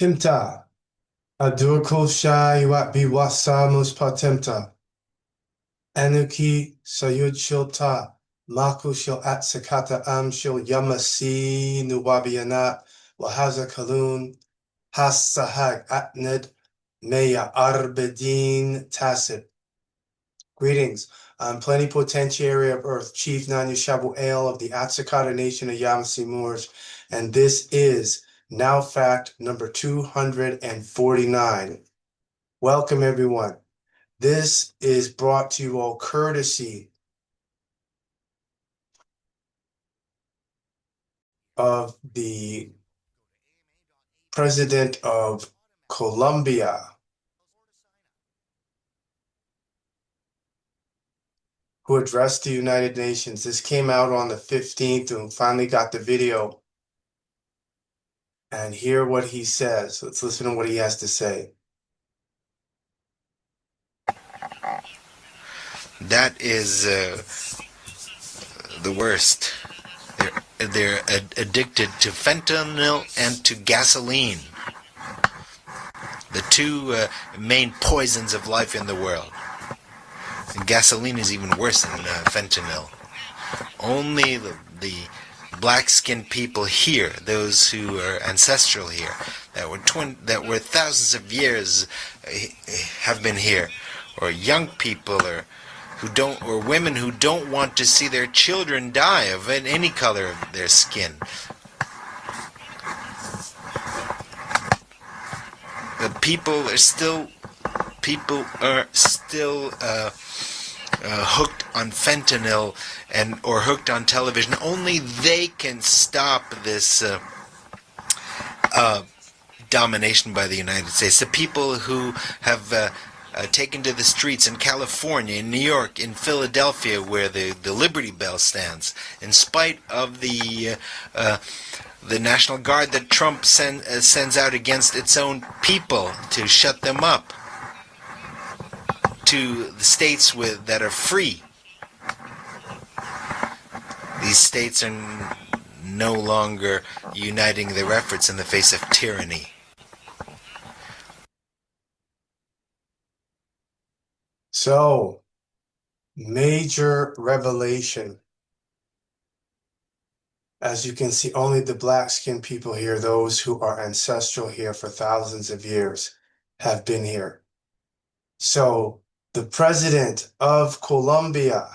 Timta, Adurkul Shai Wat Biwasamus Patemta, Anuki Sayud Shilta, Maku Shil Atsakata Am Shil Yamasi Nuwabianat, Wahaza Kalun, Has Sahag Atned, Meya Arbedin Tacit. Greetings. I'm Plenipotentiary of Earth, Chief Nanyashabu Ale of the Atsakata Nation of Yamasee Moors, and this is Now Fact number 249. Welcome, everyone. This is brought to you all courtesy of the President of Colombia, who addressed the United Nations. This came out on the 15th and finally got the video. And hear what he says. Let's listen to what he has to say. That is the worst. They're addicted to fentanyl and to gasoline, the two main poisons of life in the world. And gasoline is even worse than fentanyl. Only the black-skinned people here, those who are ancestral here, that were thousands of years have been here, or young people, or women who don't want to see their children die of any color of their skin. The people are still hooked on fentanyl or hooked on television. Only they can stop this domination by the United States. The people who have taken to the streets in California, in New York, in Philadelphia, where the Liberty Bell stands, in spite of the National Guard that Trump sends out against its own people to shut them up, to the states that are free. These states are no longer uniting their efforts in the face of tyranny. So, major revelation. As you can see, only the black-skinned people here, those who are ancestral here for thousands of years, have been here. So, the president of Colombia,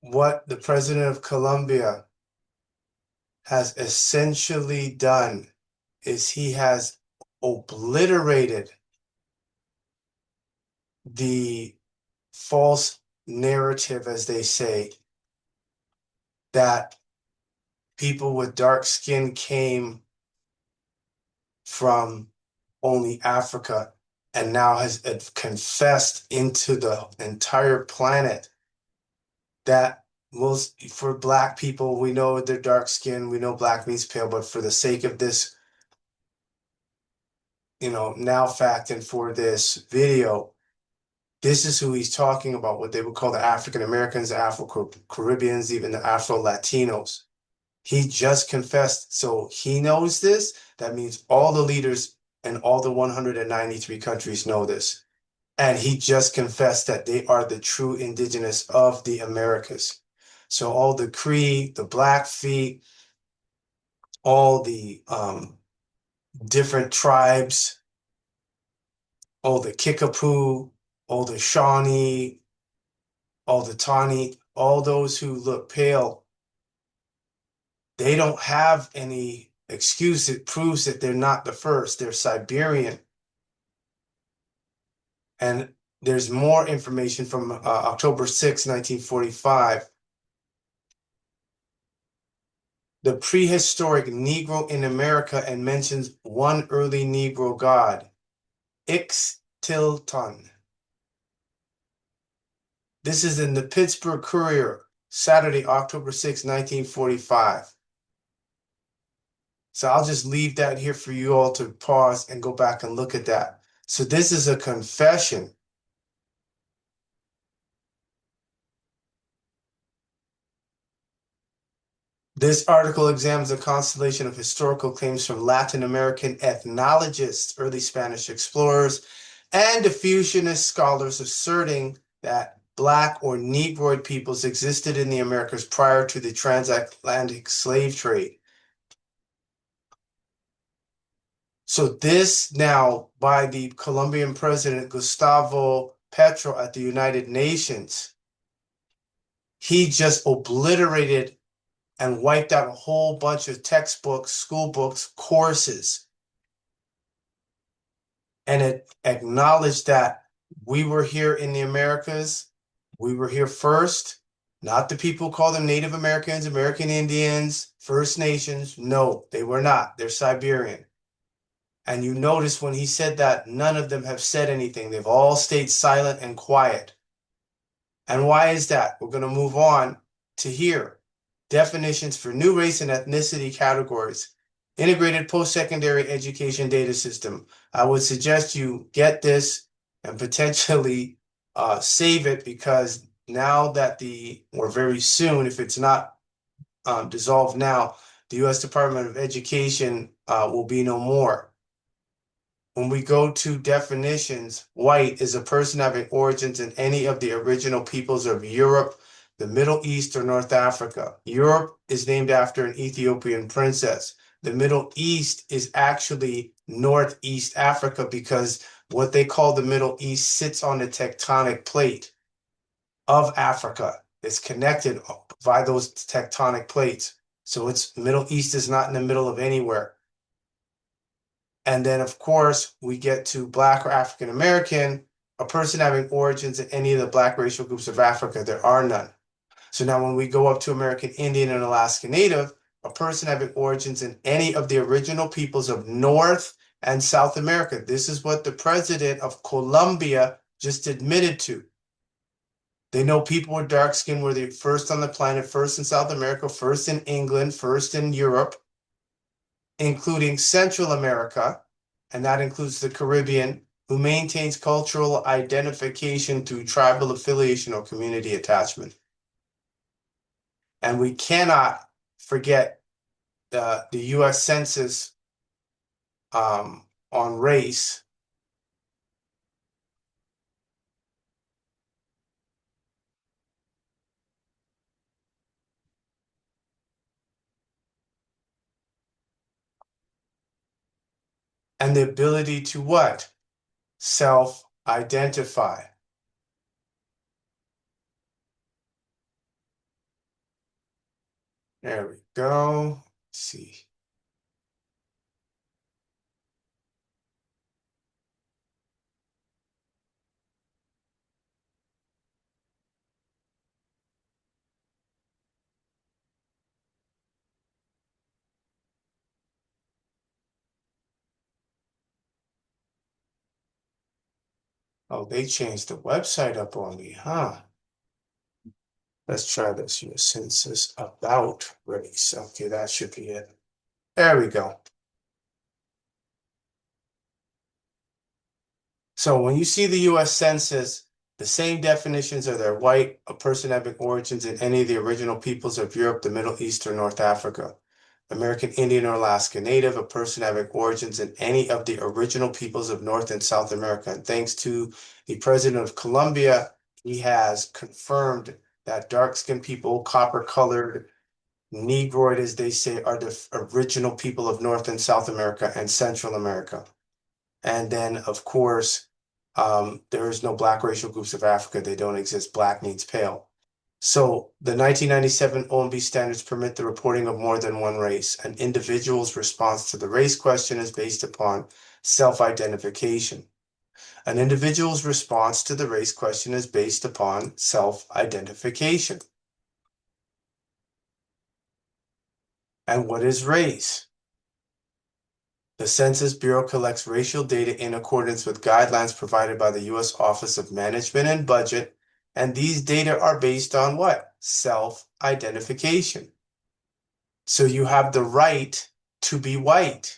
what the president of Colombia has essentially done is he has obliterated the false narrative, as they say, that people with dark skin came from only Africa and now has confessed into the entire planet that most for black people, we know they're dark skin, we know black means pale, but for the sake of this, now fact and for this video, this is who he's talking about, what they would call the African Americans, the Afro-Caribbeans, even the Afro-Latinos. He just confessed. So he knows this. That means all the leaders in all the 193 countries know this. And he just confessed that they are the true indigenous of the Americas. So all the Cree, the Blackfeet, all the different tribes, all the Kickapoo, all the Shawnee, all the Tawny, all those who look pale, they don't have any excuse. It proves that they're not the first. They're Siberian. And there's more information from October 6, 1945. The prehistoric Negro in America, and mentions one early Negro god, Ixtilton. This is in the Pittsburgh Courier, Saturday, October 6, 1945. So I'll just leave that here for you all to pause and go back and look at that. So this is a confession. This article examines a constellation of historical claims from Latin American ethnologists, early Spanish explorers, and diffusionist scholars asserting that Black or Negroid peoples existed in the Americas prior to the transatlantic slave trade. So this now by the Colombian president Gustavo Petro at the United Nations, he just obliterated and wiped out a whole bunch of textbooks, school books, courses, and it acknowledged that we were here in the Americas. We were here first, not the people who call them Native Americans, American Indians, First Nations. No, they were not. They're Siberian. And you notice when he said that, none of them have said anything. They've all stayed silent and quiet. And why is that? We're going to move on to here. Definitions for new race and ethnicity categories. Integrated post-secondary education data system. I would suggest you get this and potentially save it, because now that or very soon, if it's not dissolved now, the U.S. Department of Education will be no more. When we go to definitions, white is a person having origins in any of the original peoples of Europe, the Middle East, or North Africa. Europe is named after an Ethiopian princess. The Middle East is actually Northeast Africa, because what they call the Middle East sits on the tectonic plate of Africa. It's connected by those tectonic plates. So it's Middle East is not in the middle of anywhere. And then, of course, we get to Black or African American, a person having origins in any of the Black racial groups of Africa. There are none. So now when we go up to American Indian and Alaska Native, a person having origins in any of the original peoples of North and South America. This is what the president of Colombia just admitted to. They know people with dark skin were the first on the planet, first in South America, first in England, first in Europe, including Central America, and that includes the Caribbean, who maintains cultural identification through tribal affiliation or community attachment. And we cannot forget the US Census on race. And the ability to what? Self-identify. There we go. Let's see. Oh, they changed the website up on me, huh? Let's try this. US Census about race. Okay, that should be it. There we go. So when you see the US Census, the same definitions are there: white, a person having origins in any of the original peoples of Europe, the Middle East, or North Africa. American Indian or Alaska Native, a person having origins in any of the original peoples of North and South America. And thanks to the president of Colombia, he has confirmed that dark-skinned people, copper-colored, Negroid, as they say, are the original people of North and South America and Central America. And then, of course, there is no Black racial groups of Africa. They don't exist. Black means pale. So the 1997 OMB standards permit the reporting of more than one race. An individual's response to the race question is based upon self-identification. An individual's response to the race question is based upon self-identification. And what is race? The Census Bureau collects racial data in accordance with guidelines provided by the U.S. Office of Management and Budget, and these data are based on what? Self-identification. So you have the right to be white.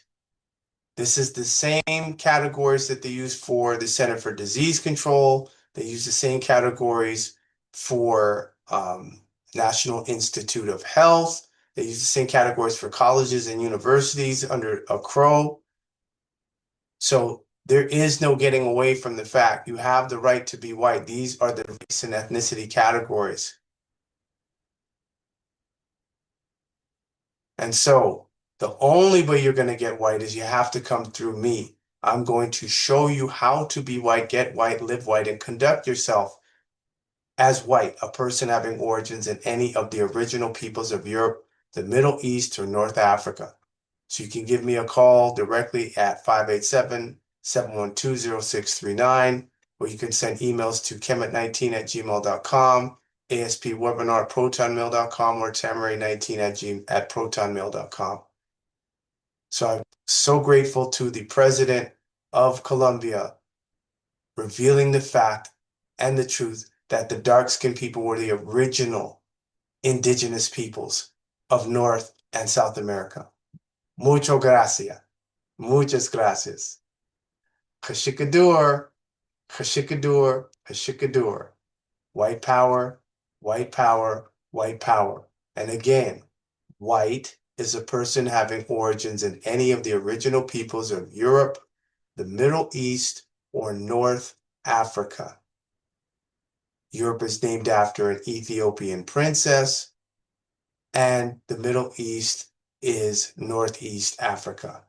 This is the same categories that they use for the Center for Disease Control. They use the same categories for National Institute of Health. They use the same categories for colleges and universities under a crow. So there is no getting away from the fact you have the right to be white. These are the race and ethnicity categories. And so the only way you're going to get white is you have to come through me. I'm going to show you how to be white, get white, live white, and conduct yourself as white, a person having origins in any of the original peoples of Europe, the Middle East, or North Africa. So you can give me a call directly at 587-712-0639, or you can send emails to kemet19@gmail.com, aspwebinar@protonmail.com, or tamari19 at protonmail.com. So I'm so grateful to the president of Colombia revealing the fact and the truth that the dark-skinned people were the original indigenous peoples of North and South America. Muchas gracias. Muchas gracias. Kashikadur, Kashikadur, Kashikadur. White power, white power, white power. And again, white is a person having origins in any of the original peoples of Europe, the Middle East, or North Africa. Europe is named after an Ethiopian princess, and the Middle East is Northeast Africa.